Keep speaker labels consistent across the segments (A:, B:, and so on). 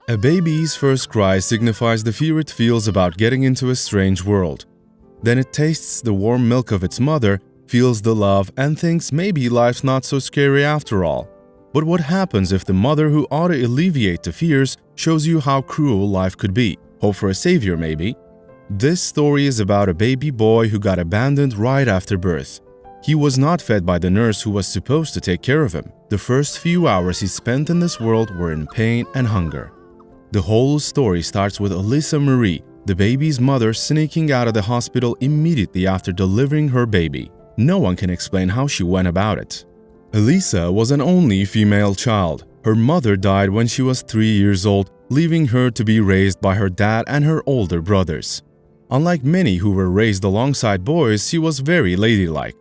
A: A baby's first cry signifies the fear it feels about getting into a strange world. Then it tastes the warm milk of its mother, feels the love, and thinks maybe life's not so scary after all. But what happens if the mother who ought to alleviate the fears shows you how cruel life could be? Hope for a savior, maybe? This story is about a baby boy who got abandoned right after birth. He was not fed by the nurse who was supposed to take care of him. The first few hours he spent in this world were in pain and hunger. The whole story starts with Elisa Marie, the baby's mother, sneaking out of the hospital immediately after delivering her baby. No one can explain how she went about it. Elisa was an only female child. Her mother died when she was 3 years old, leaving her to be raised by her dad and her older brothers. Unlike many who were raised alongside boys, she was very ladylike.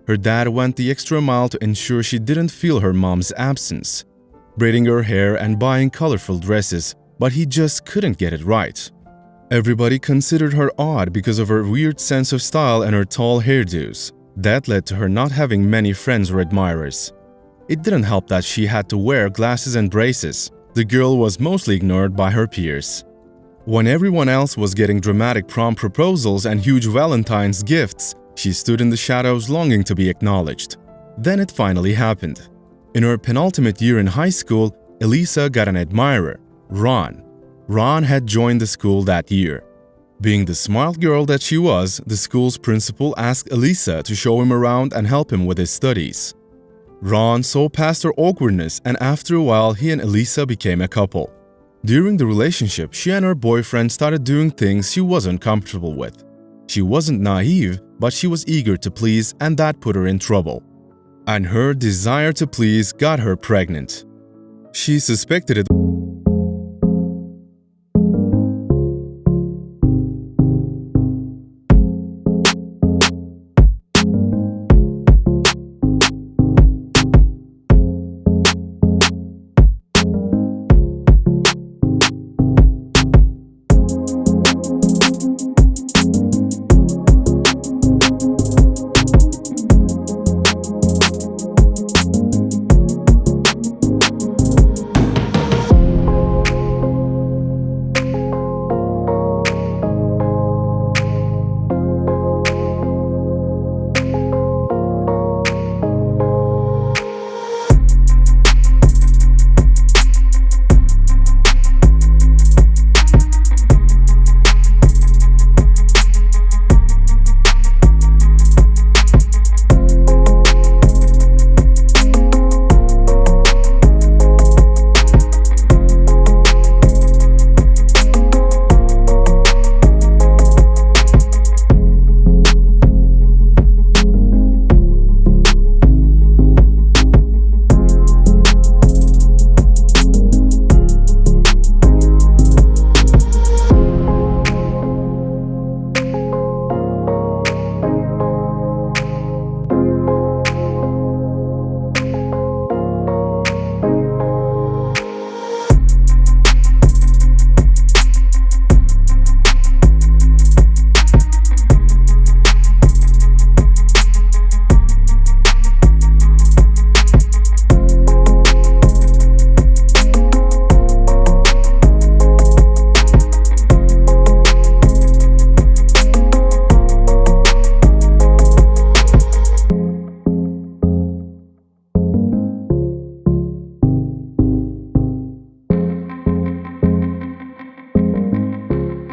A: Her dad went the extra mile to ensure she didn't feel her mom's absence, braiding her hair and buying colorful dresses, but he just couldn't get it right. Everybody considered her odd because of her weird sense of style and her tall hairdos. That led to her not having many friends or admirers. It didn't help that she had to wear glasses and braces. The girl was mostly ignored by her peers. When everyone else was getting dramatic prom proposals and huge Valentine's gifts, she stood in the shadows longing to be acknowledged. Then it finally happened. In her penultimate year in high school, Elisa got an admirer, Ron. Ron had joined the school that year. Being the smart girl that she was, the school's principal asked Elisa to show him around and help him with his studies. Ron saw past her awkwardness, and after a while he and Elisa became a couple. During the relationship, she and her boyfriend started doing things she wasn't comfortable with. She wasn't naive, but she was eager to please, and that put her in trouble. And her desire to please got her pregnant. She suspected it.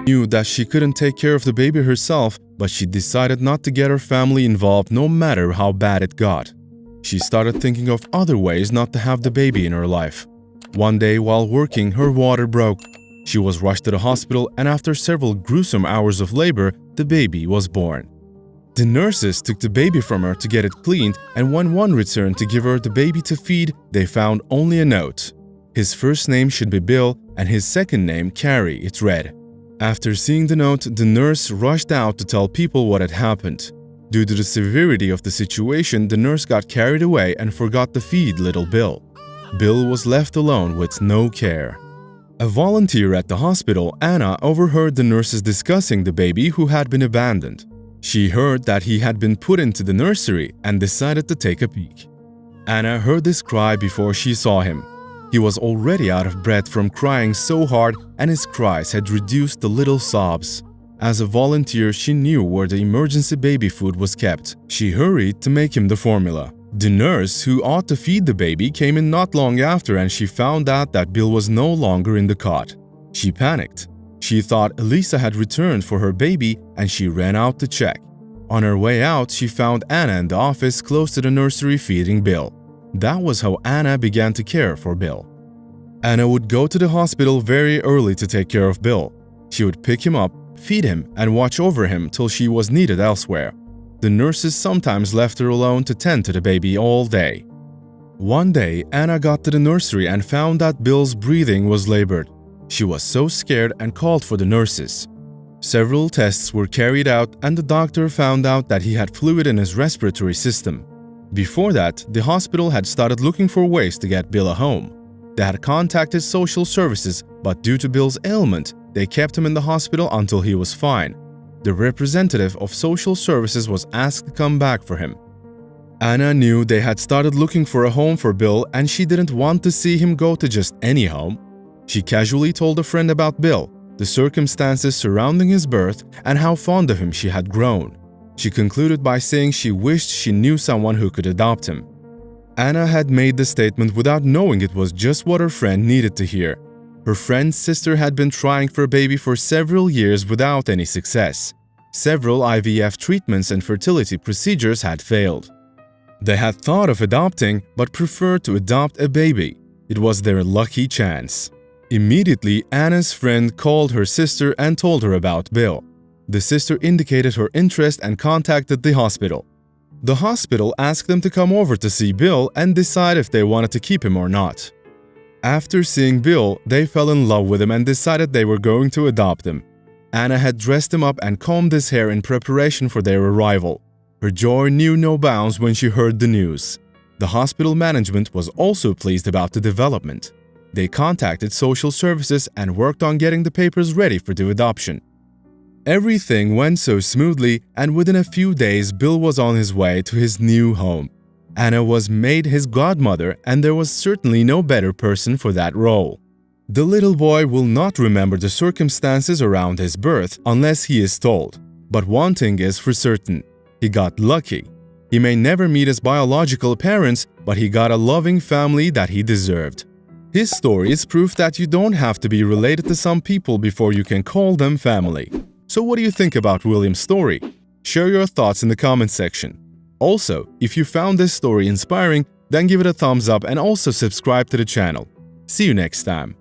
A: Knew that she couldn't take care of the baby herself, but she decided not to get her family involved no matter how bad it got. She started thinking of other ways not to have the baby in her life. One day while working, her water broke. She was rushed to the hospital, and after several gruesome hours of labor, the baby was born. The nurses took the baby from her to get it cleaned, and when one returned to give her the baby to feed, they found only a note. His first name should be Bill, and his second name Carrie, it read. After seeing the note, the nurse rushed out to tell people what had happened. Due to the severity of the situation, the nurse got carried away and forgot to feed little Bill. Bill was left alone with no care. A volunteer at the hospital, Anna, overheard the nurses discussing the baby who had been abandoned. She heard that he had been put into the nursery and decided to take a peek. Anna heard this cry before she saw him. He was already out of breath from crying so hard, and his cries had reduced to little sobs. As a volunteer, she knew where the emergency baby food was kept. She hurried to make him the formula. The nurse who ought to feed the baby came in not long after, and she found out that Bill was no longer in the cot. She panicked. She thought Elisa had returned for her baby, and she ran out to check. On her way out, she found Anna in the office close to the nursery feeding Bill. That was how Anna began to care for Bill. Anna would go to the hospital very early to take care of Bill. She would pick him up, feed him, and watch over him till she was needed elsewhere. The nurses sometimes left her alone to tend to the baby all day. One day, Anna got to the nursery and found that Bill's breathing was labored. She was so scared and called for the nurses. Several tests were carried out, and the doctor found out that he had fluid in his respiratory system. Before that, the hospital had started looking for ways to get Bill a home. They had contacted social services, but due to Bill's ailment, they kept him in the hospital until he was fine. The representative of social services was asked to come back for him. Anna knew they had started looking for a home for Bill, and she didn't want to see him go to just any home. She casually told a friend about Bill, the circumstances surrounding his birth, and how fond of him she had grown. She concluded by saying she wished she knew someone who could adopt him. Anna had made the statement without knowing it was just what her friend needed to hear. Her friend's sister had been trying for a baby for several years without any success. Several IVF treatments and fertility procedures had failed. They had thought of adopting, but preferred to adopt a baby. It was their lucky chance. Immediately, Anna's friend called her sister and told her about Bill. The sister indicated her interest and contacted the hospital. The hospital asked them to come over to see Bill and decide if they wanted to keep him or not. After seeing Bill, they fell in love with him and decided they were going to adopt him. Anna had dressed him up and combed his hair in preparation for their arrival. Her joy knew no bounds when she heard the news. The hospital management was also pleased about the development. They contacted social services and worked on getting the papers ready for the adoption. Everything went so smoothly, and within a few days, Bill was on his way to his new home. Anna was made his godmother, and there was certainly no better person for that role. The little boy will not remember the circumstances around his birth unless he is told. But one thing is for certain: he got lucky. He may never meet his biological parents, but he got a loving family that he deserved. His story is proof that you don't have to be related to some people before you can call them family. So what do you think about William's story? Share your thoughts in the comment section. Also, if you found this story inspiring, then give it a thumbs up and also subscribe to the channel. See you next time.